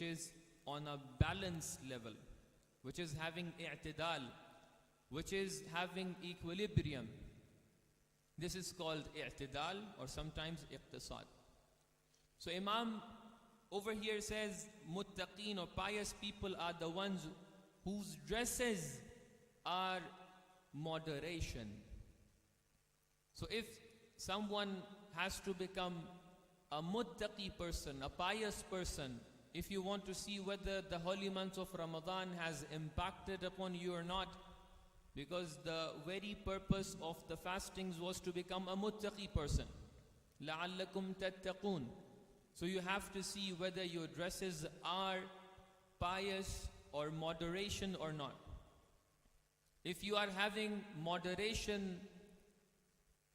is on a balance level, which is having i'tidal, which is having equilibrium. This is called i'tidal or sometimes iqtisad. So Imam over here says muttaqeen or pious people are the ones whose dresses are moderation. So if someone has to become a muttaqi person, a pious person, if you want to see whether the holy month of Ramadan has impacted upon you or not, because the very purpose of the fastings was to become a muttaqi person. لَعَلَّكُمْ تَتَّقُونَ. So you have to see whether your dresses are pious or moderation or not. If you are having moderation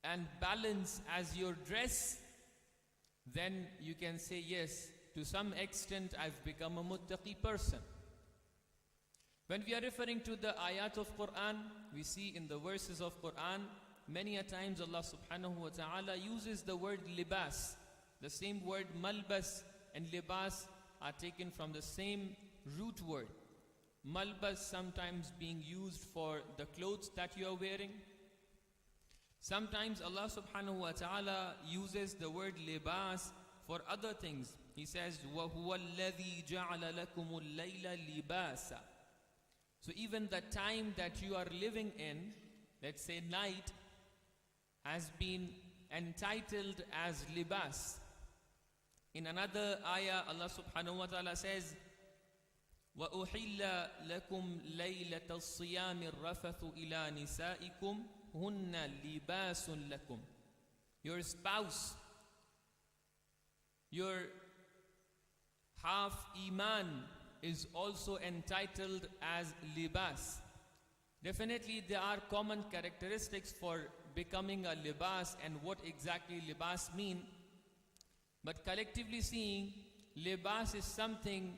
and balance as your dress, then you can say, yes, to some extent I've become a muttaqi person. When we are referring to the ayat of Quran, we see in the verses of Quran, many a times Allah subhanahu wa ta'ala uses the word libas. The same word malbas and libas are taken from the same root word. Malbas sometimes being used for the clothes that you are wearing. Sometimes Allah subhanahu wa ta'ala uses the word libas for other things. He says, وَهُوَ الَّذِي جَعَلَ لَكُمُ اللَّيْلَ لِبَاسًا. So even the time that you are living in, let's say night, has been entitled as libas. In another ayah, Allah subhanahu wa ta'ala says, وَأُحِلَّ لَكُمْ لَيْلَةَ الصِّيَامِ الرَّفَثُ إِلَى نِسَائِكُمْ هُنَّ لِبَاسٌ لَكُمْ. Your spouse, your half iman is also entitled as libas. Definitely there are common characteristics for becoming a libas and what exactly libas mean. But collectively seeing, libas is something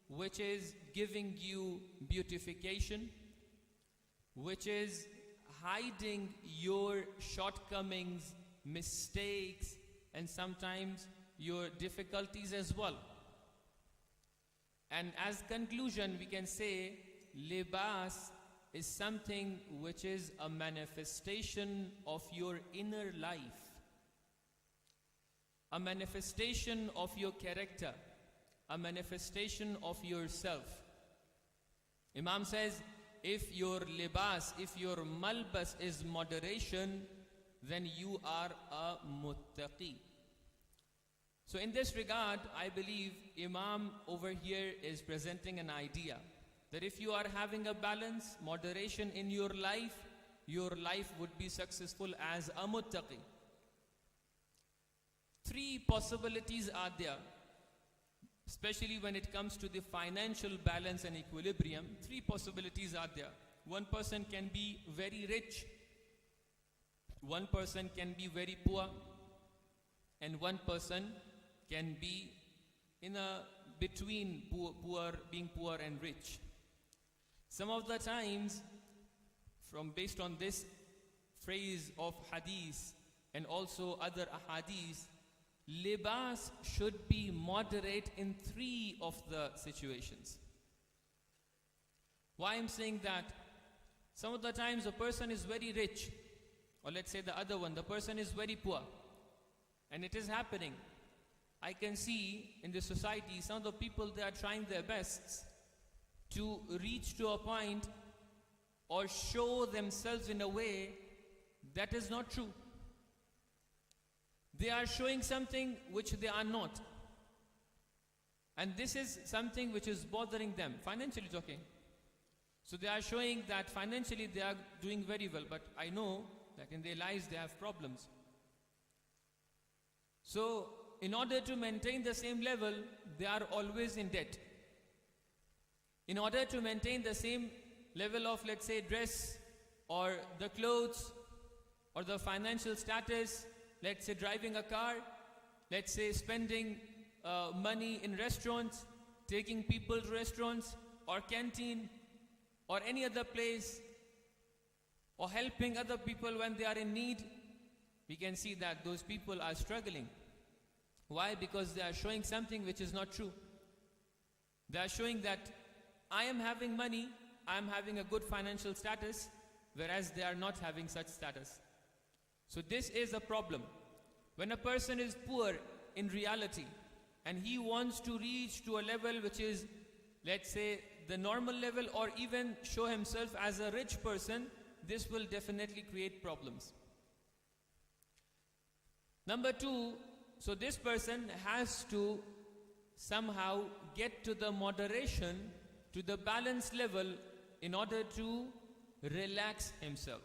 which is giving you beautification, which is hiding your shortcomings, mistakes, and sometimes your difficulties as well. And as conclusion, we can say libas is something which is a manifestation of your inner life, a manifestation of your character, a manifestation of yourself. Imam says, if your libas, if your malbas is moderation, then you are a muttaqi. So in this regard, I believe Imam over here is presenting an idea that if you are having a balance, moderation in your life would be successful as a muttaqi. Three possibilities are there, especially when it comes to the financial balance and equilibrium. Three possibilities are there. One person can be very rich, one person can be very poor, and one person can be in a between being poor and rich. Some of the times, based on this phrase of hadith and also other ahadith, libas should be moderate in three of the situations. Why I'm saying that? Some of the times a person is very rich, or let's say the other one, the person is very poor, and it is happening. I can see in the society some of the people, they are trying their best to reach to a point or show themselves in a way that is not true. They are showing something which they are not. And this is something which is bothering them, financially talking. So they are showing that financially they are doing very well, but I know that in their lives they have problems. So in order to maintain the same level, they are always in debt. In order to maintain the same level of, let's say, dress or the clothes or the financial status, let's say driving a car, let's say spending money in restaurants, taking people to restaurants or canteen or any other place, or helping other people when they are in need, we can see that those people are struggling. Why? Because they are showing something which is not true. They are showing that I am having money, I am having a good financial status, whereas they are not having such status. So this is a problem. When a person is poor in reality and he wants to reach to a level which is, let's say, the normal level, or even show himself as a rich person, this will definitely create problems. Number two, so this person has to somehow get to the moderation, to the balance level, in order to relax himself.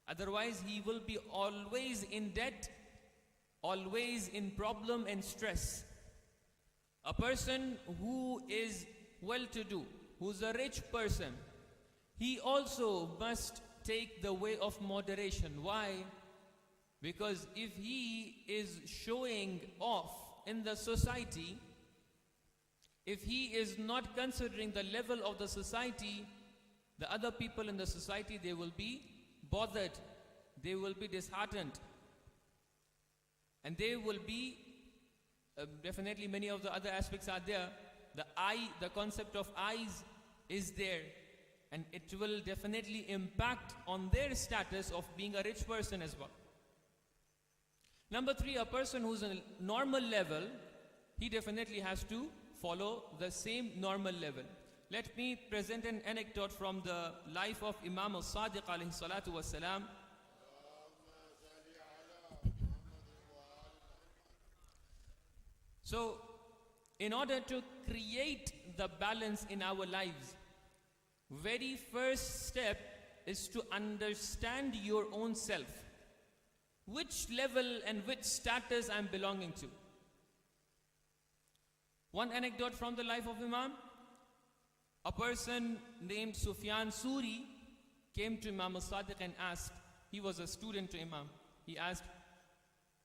Otherwise, he will be always in debt, always in problem and stress. A person who is well-to-do, who's a rich person, he also must take the way of moderation. Why? Because if he is showing off in the society, if he is not considering the level of the society, the other people in the society, they will be bothered, they will be disheartened, and they will be, definitely many of the other aspects are there. The concept of eyes is there, and it will definitely impact on their status of being a rich person as well. Number three, a person who's in a normal level, he definitely has to follow the same normal level. Let me present an anecdote from the life of Imam al-Sadiq alayhi salatu wasalam. So, in order to create the balance in our lives, very first step is to understand your own self. Which level and which status I'm belonging to. One anecdote from the life of Imam. A person named Sufyan Suri came to Imam al-Sadiq and asked, he was a student to Imam, he asked,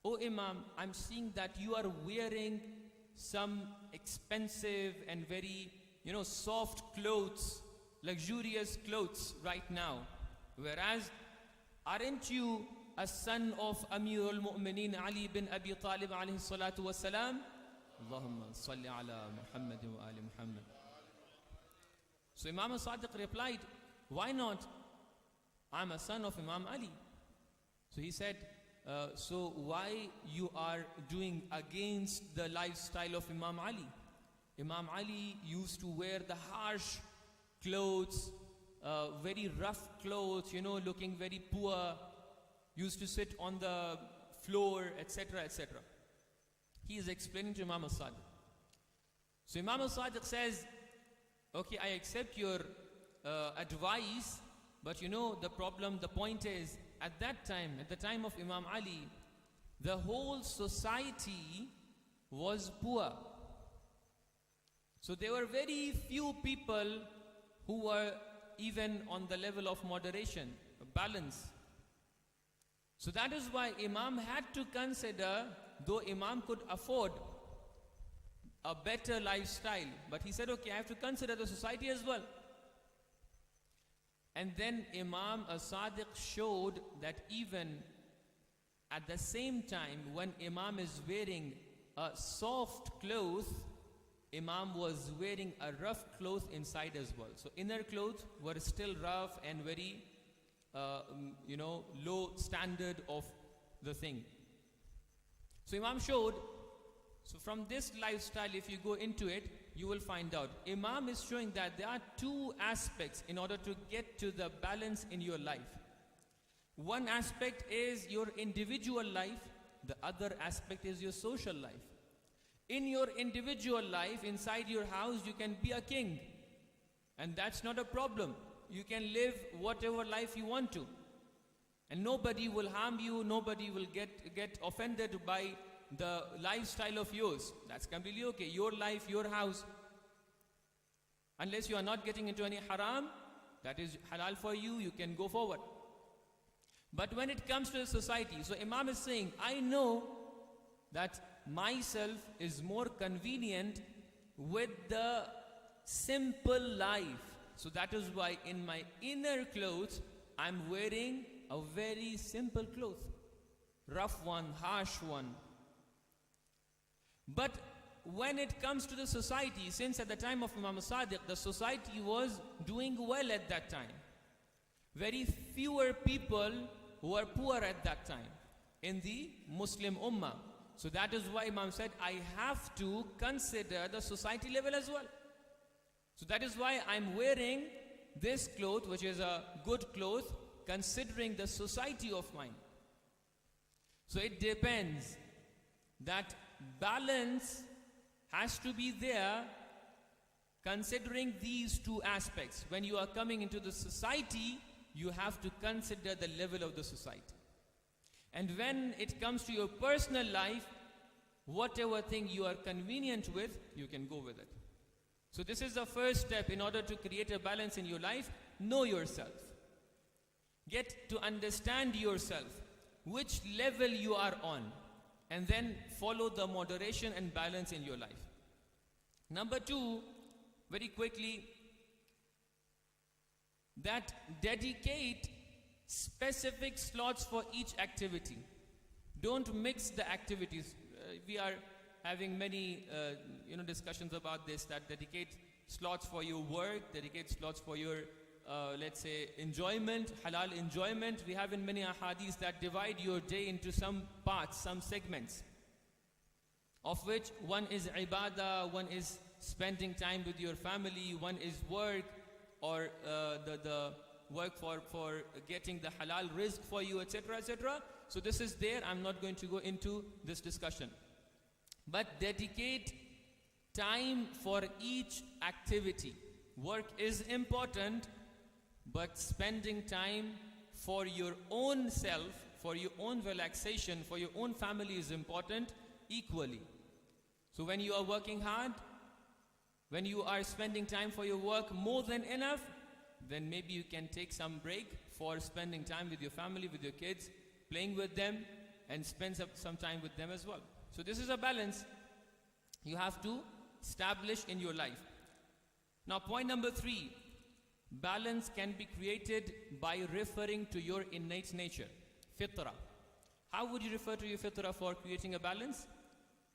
"Oh Imam, I'm seeing that you are wearing some expensive and very, soft clothes, luxurious clothes right now. Whereas, aren't you a son of Amir al-Mu'mineen Ali bin Abi Talib alayhi salatu wasalam? Allahumma salli ala Muhammad wa ali Muhammad." So Imam al-Sadiq replied, "Why not? I'm a son of Imam Ali." So he said, so why you are doing against the lifestyle of Imam Ali? Imam Ali used to wear the harsh clothes, very rough clothes, looking very poor, used to sit on the floor, etc., etc. He is explaining to Imam al-Sadiq. So Imam al-Sadiq says, "Okay, I accept your advice, but the point is, at that time, at the time of Imam Ali, the whole society was poor. So there were very few people who were even on the level of moderation, balance. So that is why Imam had to consider, though Imam could afford a better lifestyle, but he said, okay, I have to consider the society as well." And then Imam al-Sadiq showed that even at the same time when Imam is wearing a soft cloth, Imam was wearing a rough cloth inside as well. So inner clothes were still rough and very low standard of the thing. So Imam showed, so from this lifestyle, if you go into it, you will find out. Imam is showing that there are two aspects in order to get to the balance in your life. One aspect is your individual life, the other aspect is your social life. In your individual life, inside your house, you can be a king, and that's not a problem. You can live whatever life you want to, and nobody will harm you, nobody will get offended by the lifestyle of yours. That's completely okay. Your life, your house. Unless you are not getting into any haram, that is halal for you, you can go forward. But when it comes to the society, so Imam is saying, I know that myself is more convenient with the simple life. So that is why in my inner clothes, I'm wearing a very simple cloth. Rough one, harsh one. But when it comes to the society, since at the time of Imam Sadiq, the society was doing well at that time. Very fewer people were poor at that time in the Muslim Ummah. So that is why Imam said, I have to consider the society level as well. So that is why I'm wearing this cloth, which is a good cloth, considering the society of mine. So it depends. That balance has to be there, considering these two aspects. When you are coming into the society, you have to consider the level of the society. And when it comes to your personal life, whatever thing you are convenient with, you can go with it. So this is the first step in order to create a balance in your life. Know yourself. Get to understand yourself, which level you are on, and then follow the moderation and balance in your life. Number two, very quickly, that dedicate specific slots for each activity. Don't mix the activities. We are having many discussions about this, that dedicate slots for your work, dedicate slots for your let's say enjoyment, halal enjoyment. We have in many ahadith that divide your day into some parts, some segments, of which one is ibadah, one is spending time with your family, one is work, or the work for getting the halal rizq for you, etc., etc. So this is there. I'm not going to go into this discussion. But dedicate time for each activity. Work is important, but spending time for your own self, for your own relaxation, for your own family is important equally. So when you are working hard, when you are spending time for your work more than enough, then maybe you can take some break for spending time with your family, with your kids, playing with them, and spend some time with them as well. So this is a balance you have to establish in your life. Now point number 3, balance can be created by referring to your innate nature, fitrah. How would you refer to your fitrah for creating a balance?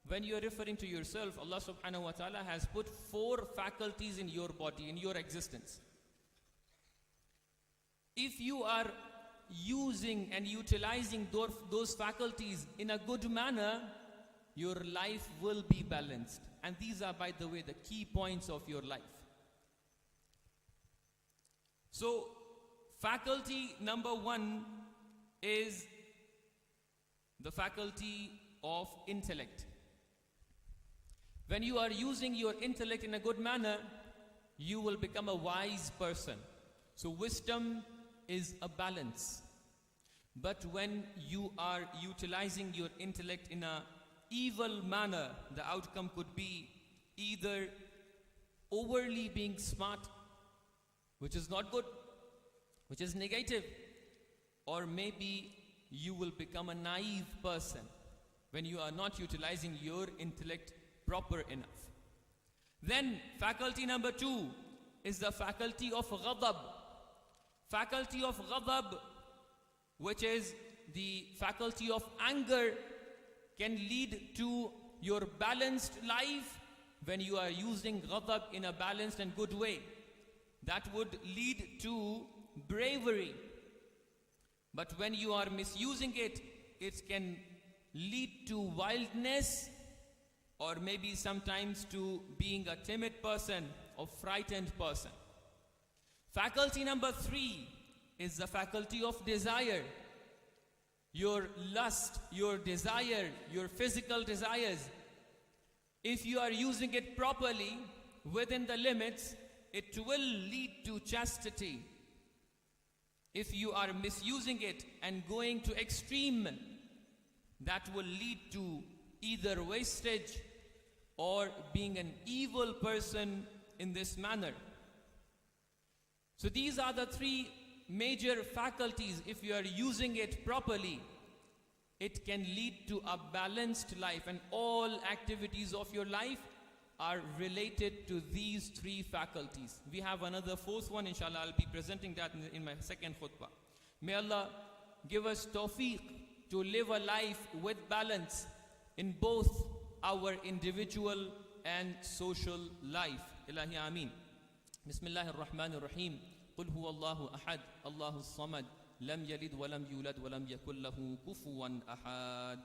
When you are referring to yourself, Allah subhanahu wa ta'ala has put 4 faculties in your body, in your existence. If you are using and utilizing those faculties in a good manner, your life will be balanced. And these are, by the way, the key points of your life. So, faculty number 1 is the faculty of intellect. When you are using your intellect in a good manner, you will become a wise person. So wisdom is a balance. But when you are utilizing your intellect in a evil manner, the outcome could be either overly being smart, which is not good, which is negative, or maybe you will become a naive person when you are not utilizing your intellect proper enough. Then faculty number 2 is the faculty of ghadab. Faculty of ghadab, which is the faculty of anger, can lead to your balanced life when you are using ghadab in a balanced and good way. That would lead to bravery. But when you are misusing it, it can lead to wildness, or maybe sometimes to being a timid person or frightened person. Faculty number 3 is the faculty of desire. Your lust, your desire, your physical desires. If you are using it properly, within the limits, it will lead to chastity. If you are misusing it and going to extreme, that will lead to either wastage or being an evil person in this manner. So these are the 3 major faculties. If you are using it properly, it can lead to a balanced life, and all activities of your life are related to these 3 faculties. We have another 4th one, inshallah. I'll be presenting that in my second khutbah. May Allah give us tawfiq to live a life with balance in both our individual and social life. Ilahi Ameen. Bismillahir Rahmanir Rahim. قل هو الله أحد الله الصمد لم يلد ولم يولد ولم يكن له كفوا أحد.